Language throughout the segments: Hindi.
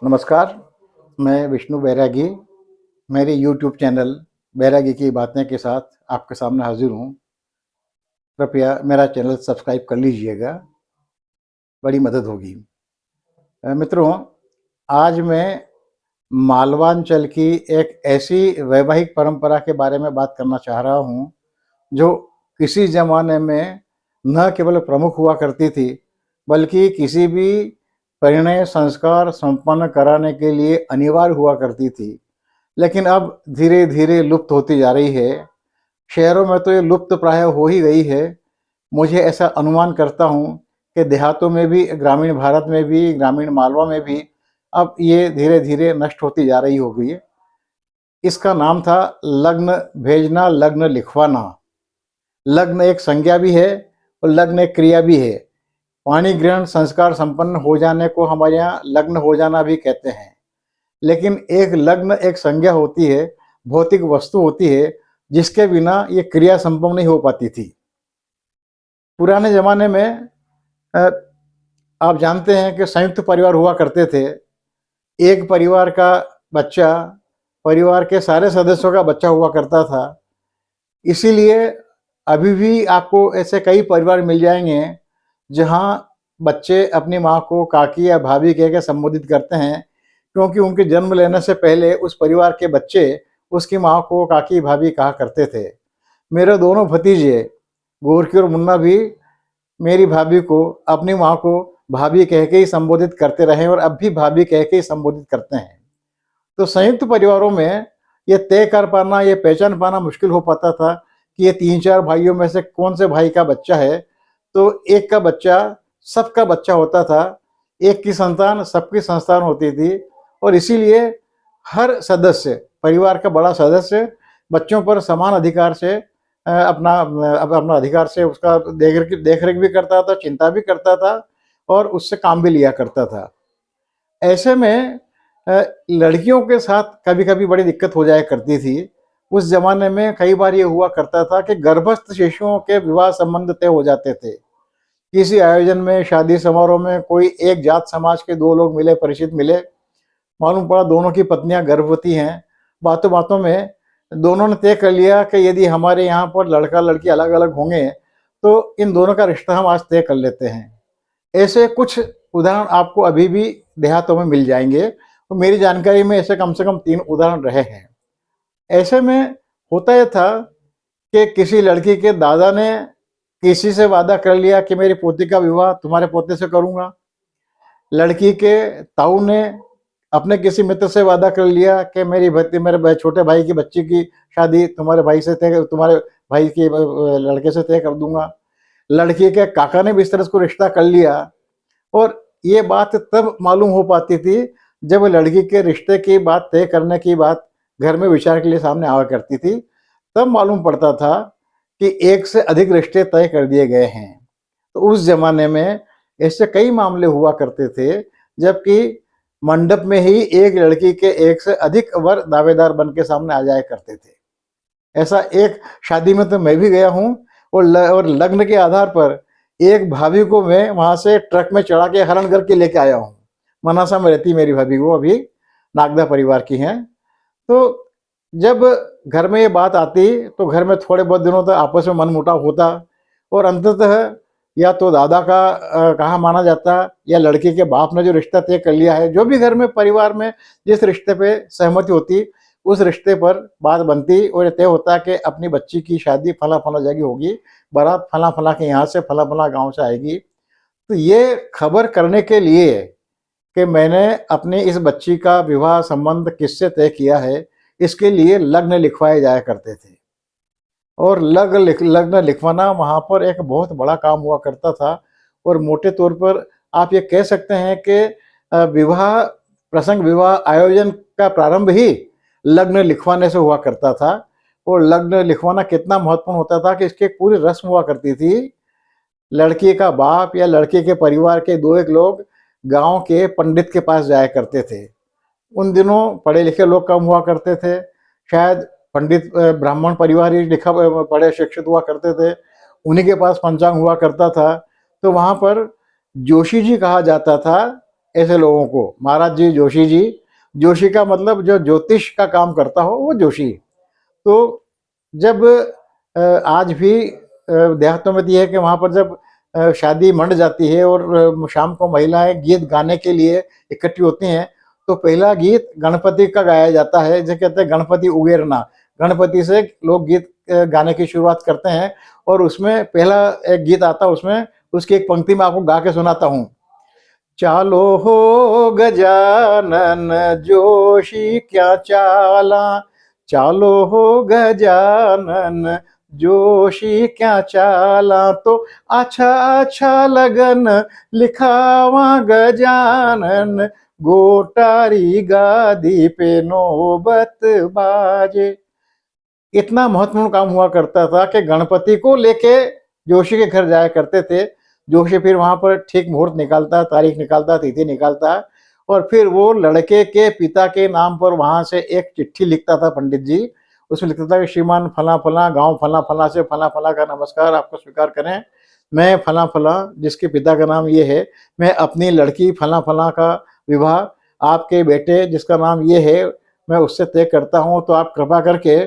नमस्कार, मैं विष्णु बैरागी। मेरे यूट्यूब चैनल बैरागी की बातें के साथ आपके सामने हाजिर हूँ। कृपया मेरा चैनल सब्सक्राइब कर लीजिएगा, बड़ी मदद होगी। मित्रों, आज मैं मालवांचल की एक ऐसी वैवाहिक परंपरा के बारे में बात करना चाह रहा हूँ, जो किसी ज़माने में न केवल प्रमुख हुआ करती थी, बल्कि किसी भी परिणय संस्कार संपन्न कराने के लिए अनिवार्य हुआ करती थी। लेकिन अब धीरे-धीरे लुप्त होती जा रही है। शहरों में तो ये लुप्त प्राय हो ही गई है। मुझे ऐसा अनुमान करता हूँ कि देहातों में भी, ग्रामीण भारत में भी, ग्रामीण मालवा में भी अब ये धीरे-धीरे नष्ट होती जा रही होगी। इसका नाम था लग्न भेजना, लग्न लिखवाना। लग्न एक संज्ञा भी है और लग्न एक क्रिया भी है। पाणी ग्रहण संस्कार संपन्न हो जाने को हमारे यहाँ लग्न हो जाना भी कहते हैं। लेकिन एक लग्न एक संज्ञा होती है, भौतिक वस्तु होती है, जिसके बिना ये क्रिया संभव नहीं हो पाती थी। पुराने ज़माने में अ, आप जानते हैं कि संयुक्त परिवार हुआ करते थे। एक परिवार का बच्चा, परिवार के सारे सदस्यों का बच्चा हुआ करता था। इसीलिए अभी भी आपको ऐसे कई परिवार मिल जाएँगे, जहाँ बच्चे अपनी माँ को काकी या भाभी कह के संबोधित करते हैं, क्योंकि उनके जन्म लेने से पहले उस परिवार के बच्चे उसकी माँ को काकी, भाभी कहा करते थे। मेरे दोनों भतीजे, गोरखी और मुन्ना भी मेरी भाभी को, अपनी माँ को भाभी कह के ही संबोधित करते रहे और अब भी भाभी कह के ही संबोधित करते हैं। तो संयुक्त परिवारों में ये तय कर पाना, ये पहचान पाना मुश्किल हो पाता था कि ये 3-4 भाइयों में से कौन से भाई का बच्चा है। तो एक का बच्चा सबका बच्चा होता था, एक की संतान सबकी संतान होती थी और इसीलिए हर सदस्य, परिवार का बड़ा सदस्य बच्चों पर समान अधिकार से अपना अधिकार से उसका देख-रेख भी करता था, चिंता भी करता था और उससे काम भी लिया करता था। ऐसे में लड़कियों के साथ कभी-कभी बड़ी दिक्कत हो जाया करती थी। उस ज़माने में कई बार ये हुआ करता था कि गर्भस्थ शिशुओं के विवाह संबंध तय हो जाते थे। किसी आयोजन में, शादी समारोह में कोई एक जात समाज के 2 लोग मिले, परिचित मिले, मालूम पड़ा दोनों की पत्नियां गर्भवती हैं। बातों-बातों में दोनों ने तय कर लिया कि यदि हमारे यहाँ पर लड़का-लड़की अलग-अलग होंगे, तो इन दोनों का रिश्ता हम आज तय कर लेते हैं। ऐसे कुछ उदाहरण आपको अभी भी देहातों में मिल जाएँगे और मेरी जानकारी में ऐसे कम से कम 3 उदाहरण रहे हैं। ऐसे में होता ये था कि किसी लड़की के दादा ने किसी से वादा कर लिया कि मेरी पोती का विवाह तुम्हारे पोते से करूँगा। लड़की के ताऊ ने अपने किसी मित्र से वादा कर लिया कि मेरे छोटे भाई की बच्ची की शादी तुम्हारे भाई के लड़के से तय कर दूँगा। लड़की के काका ने भी इस तरह से कोई रिश्ता कर लिया और ये बात तब मालूम हो पाती थी जब लड़की के रिश्ते की बात तय करने की बात घर में विचार के लिए सामने आया करती थी। तब मालूम पड़ता था कि एक से अधिक रिश्ते तय कर दिए गए हैं। तो उस ज़माने में ऐसे कई मामले हुआ करते थे, जबकि मंडप में ही एक लड़की के एक से अधिक वर दावेदार बन के सामने आ जाया करते थे। ऐसा एक शादी में तो मैं भी गया हूँ और लग्न के आधार पर एक भाभी को मैं वहाँ से ट्रक में चढ़ा के हरण करके लेके आया हूँ। मनासा में रहती मेरी भाभी, वो अभी नागदा परिवार की हैं। तो जब घर में ये बात आती तो घर में थोड़े बहुत दिनों तक आपस में मनमुटाव होता और अंततः या तो दादा का कहा माना जाता या लड़के के बाप ने जो रिश्ता तय कर लिया है, जो भी घर में परिवार में जिस रिश्ते पे सहमति होती, उस रिश्ते पर बात बनती और ये तय होता कि अपनी बच्ची की शादी फला-फला जगह होगी, बारात फला-फला के यहाँ से, फला-फला गाँव से आएगी। तो ये खबर करने के लिए कि मैंने अपनी इस बच्ची का विवाह संबंध किससे तय किया है, इसके लिए लग्न लिखवाए जाया करते थे। और लग्न लिखवाना वहाँ पर एक बहुत बड़ा काम हुआ करता था और मोटे तौर पर आप ये कह सकते हैं कि विवाह आयोजन का प्रारंभ ही लग्न लिखवाने से हुआ करता था। और लग्न लिखवाना कितना महत्वपूर्ण होता था कि इसकी एक पूरी रस्म हुआ करती थी। लड़की का बाप या लड़के के परिवार के 2-1 लोग गाँव के पंडित के पास जाया करते थे। उन दिनों पढ़े लिखे लोग कम हुआ करते थे। शायद पंडित ब्राह्मण परिवार ही पढ़े शिक्षित हुआ करते थे। उन्हीं के पास पंचांग हुआ करता था। तो वहाँ पर जोशी जी कहा जाता था ऐसे लोगों को, महाराज जी, जोशी का मतलब जो ज्योतिष का काम करता हो वो जोशी। तो जब आज भी देहातों में ये है कि वहाँ पर जब शादी मंड जाती है और शाम को महिलाएं गीत गाने के लिए इकट्ठी होती हैं, तो पहला गीत गणपति का गाया जाता है, जिसे कहते हैं गणपति उगेरना। गणपति से लोग गीत गाने की शुरुआत करते हैं और उसमें पहला एक गीत आता है, उसमें उसकी एक पंक्ति मैं आपको गा के सुनाता हूँ। चालो हो गजानन जोशी क्या चाला, चालो हो गजानन जोशी क्या चाला, तो अच्छा अच्छा लगन लिखावा गजानन, गोटारी गादी पे नौबत बाजे। इतना महत्वपूर्ण काम हुआ करता था कि गणपति को लेके जोशी के घर जाया करते थे। जोशी फिर वहां पर ठीक मुहूर्त निकालता, तारीख निकालता, तिथि निकालता, और फिर वो लड़के के पिता के नाम पर वहां से एक चिट्ठी लिखता था पंडित जी। उसमें लिखता था कि श्रीमान फला फला गांव फला फला से फला फला का नमस्कार, आपको स्वीकार करें। मैं फला फला, जिसके पिता का नाम ये है, मैं अपनी लड़की फला फला का विवाह आपके बेटे जिसका नाम ये है, मैं उससे तय करता हूँ। तो आप कृपा करके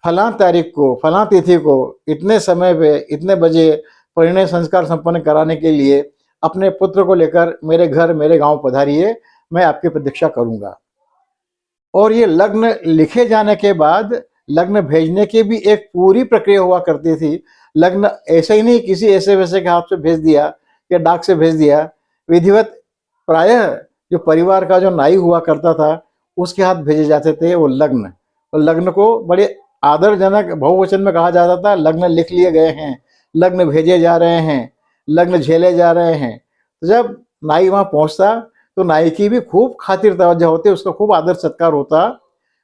फलां तारीख को, फलां तिथि को, इतने समय पे, इतने बजे परिणय संस्कार संपन्न कराने के लिए अपने पुत्र को लेकर मेरे घर, मेरे गांव पधारिए, मैं आपकी प्रतीक्षा करूंगा। और ये लग्न लिखे जाने के बाद लग्न भेजने की भी एक पूरी प्रक्रिया हुआ करती थी। लग्न ऐसे ही नहीं किसी ऐसे वैसे के हाथ से भेज दिया या डाक से भेज दिया। विधिवत प्रायः जो परिवार का जो नाई हुआ करता था उसके हाथ भेजे जाते थे वो लग्न। और लग्न को बड़े आदरजनक बहुवचन में कहा जाता था, लग्न लिख लिए गए हैं, लग्न भेजे जा रहे हैं, लग्न झेले जा रहे हैं। तो जब नाई वहां पहुंचता तो नाई की भी खूब खातिर तवज्जो होती, उसका खूब आदर सत्कार होता।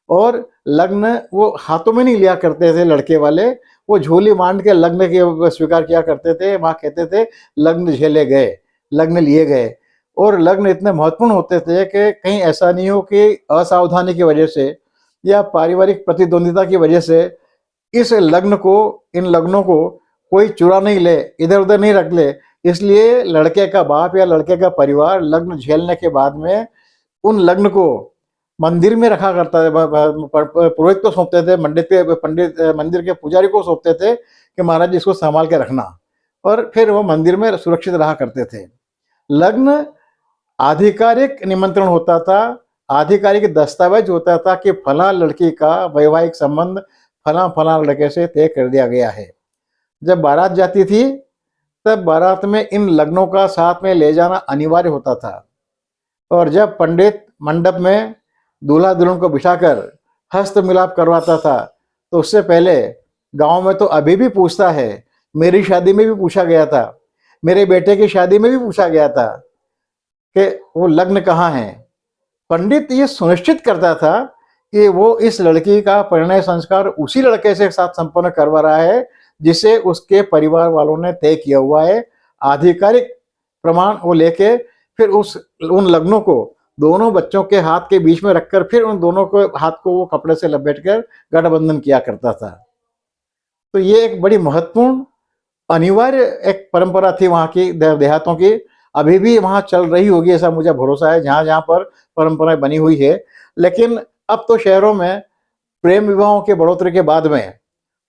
और लग्न वो हाथों में नहीं लिया करते थे लड़के वाले, वो झोली मांड के लग्न के स्वीकार किया करते थे। वहां कहते थे लग्न झेले गए, लग्न लिए गए। और लग्न इतने महत्वपूर्ण होते थे कि कहीं ऐसा नहीं हो कि असावधानी की वजह से या पारिवारिक प्रतिद्वंदिता की वजह से इस लग्न को, इन लग्नों को कोई चुरा नहीं ले, इधर उधर नहीं रख ले। इसलिए लड़के का बाप या लड़के का परिवार लग्न झेलने के बाद में उन लग्न को मंदिर में रखा करता है। पुरोहित को सौंपते थे, पंडित मंदिर के पुजारी को सौंपते थे कि महाराज इसको संभाल के रखना, और फिर वो मंदिर में सुरक्षित रहा करते थे। लग्न आधिकारिक निमंत्रण होता था, आधिकारिक दस्तावेज होता था कि फला लड़की का वैवाहिक संबंध फला फला लड़के से तय कर दिया गया है। जब बारात जाती थी तब बारात में इन लग्नों का साथ में ले जाना अनिवार्य होता था। और जब पंडित मंडप में दूल्हा दुल्हन को बिठाकर हस्त मिलाप करवाता था तो उससे पहले गांव में तो अभी भी पूछता है, मेरी शादी में भी पूछा गया था, मेरे बेटे की शादी में भी पूछा गया था कि वो लग्न कहाँ है। पंडित ये सुनिश्चित करता था कि वो इस लड़की का परिणय संस्कार उसी लड़के से साथ संपन्न करवा रहा है जिसे उसके परिवार वालों ने तय किया हुआ है। आधिकारिक प्रमाण वो लेके फिर उन लग्नों को दोनों बच्चों के हाथ के बीच में रखकर फिर उन दोनों को हाथ को वो कपड़े से लपेटकर गठबंधन किया करता था। तो ये एक बड़ी महत्वपूर्ण अनिवार्य एक परंपरा थी वहाँ की, देहातों की। अभी भी वहाँ चल रही होगी ऐसा मुझे भरोसा है, जहाँ जहाँ पर परंपराएं बनी हुई है। लेकिन अब तो शहरों में प्रेम विवाहों के बढ़ोतरी के बाद में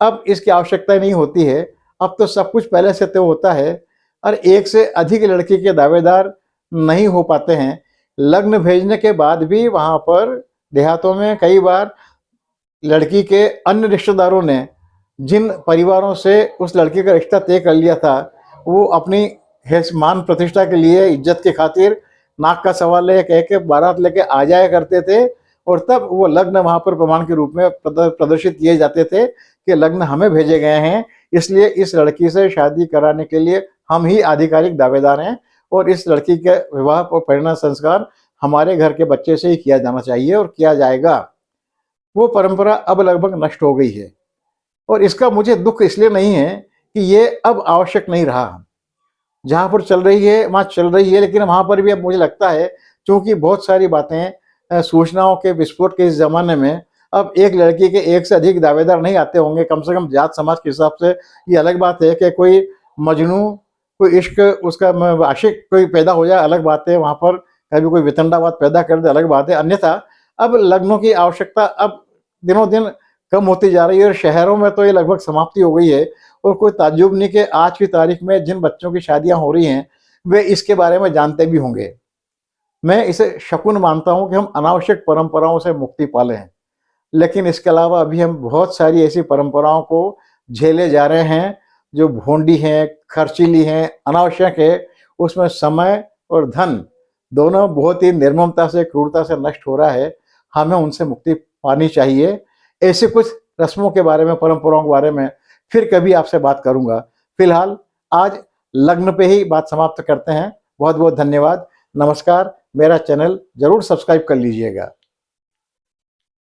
अब इसकी आवश्यकता नहीं होती है। अब तो सब कुछ पहले से तय होता है और एक से अधिक लड़की के दावेदार नहीं हो पाते हैं। लग्न भेजने के बाद भी वहाँ पर देहातों में कई बार लड़की के अन्य रिश्तेदारों ने जिन परिवारों से उस लड़की का रिश्ता तय कर लिया था, वो अपनी मान प्रतिष्ठा के लिए, इज्जत की खातिर नाक का सवाल है कह के बारात लेके आ जाया करते थे। और तब वो लग्न वहाँ पर प्रमाण के रूप में प्रदर्शित किए जाते थे कि लग्न हमें भेजे गए हैं, इसलिए इस लड़की से शादी कराने के लिए हम ही आधिकारिक दावेदार हैं और इस लड़की के विवाह और परिणय संस्कार हमारे घर के बच्चे से ही किया जाना चाहिए और किया जाएगा। वो परंपरा अब लगभग नष्ट हो गई है और इसका मुझे दुख इसलिए नहीं है कि ये अब आवश्यक नहीं रहा। जहाँ पर चल रही है वहाँ चल रही है, लेकिन वहाँ पर भी अब मुझे लगता है क्योंकि बहुत सारी बातें सूचनाओं के विस्फोट के इस जमाने में अब एक लड़की के एक से अधिक दावेदार नहीं आते होंगे। कम से कम जात समाज के हिसाब से ये अलग बात है कि कोई मजनू, कोई इश्क, उसका आशिक कोई पैदा हो जाए, अलग बात है। वहाँ पर कभी कोई वितंडावाद पैदा कर दे अलग बात है, अन्यथा अब लग्नों की आवश्यकता अब दिनों दिन कम होती जा रही है और शहरों में तो ये लगभग समाप्ति हो गई है। और कोई ताज्जुब नहीं कि आज की तारीख में जिन बच्चों की शादियां हो रही हैं वे इसके बारे में जानते भी होंगे। मैं इसे शकुन मानता हूं कि हम अनावश्यक परंपराओं से मुक्ति पा लें, लेकिन इसके अलावा अभी हम बहुत सारी ऐसी परंपराओं को झेले जा रहे हैं जो भोंडी हैं, खर्चीली हैं, अनावश्यक है। उसमें समय और धन दोनों बहुत ही निर्ममता से, क्रूरता से नष्ट हो रहा है। हमें उनसे मुक्ति पानी चाहिए। ऐसे कुछ रस्मों के बारे में, परंपराओं के बारे में फिर कभी आपसे बात करूंगा। फिलहाल आज लग्न पे ही बात समाप्त करते हैं। बहुत बहुत धन्यवाद। नमस्कार। मेरा चैनल जरूर सब्सक्राइब कर लीजिएगा।